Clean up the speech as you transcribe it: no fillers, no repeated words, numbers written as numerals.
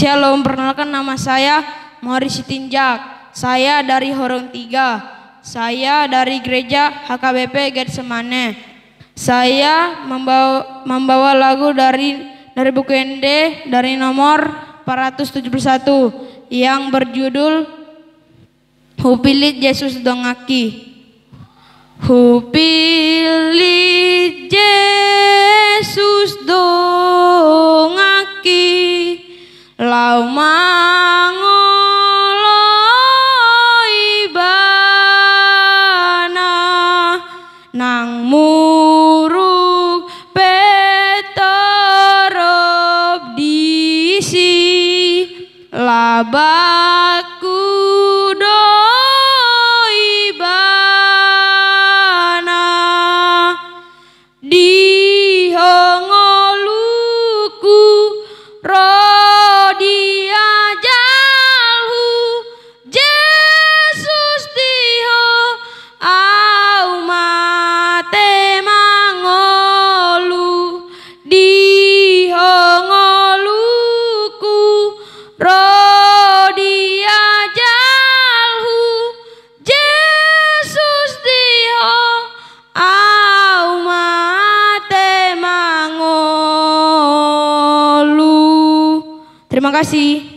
Shalom, perkenalkan nama saya Mori Sitinjak. Saya dari Horong 3. Saya dari gereja HKBP Getsemane. Saya membawa lagu dari buku ND dari nomor 471 yang berjudul Hupilit Yesus Dongaki. Hupilit Yesus dongaki lau mangoloi bana nang muruk petorop disi labaku doi bana di hongoluku rodia jalhu Yesus diho au mate mangolu di hongoluku rodia jalhu Yesus diho au mate mangolu. Terima kasih.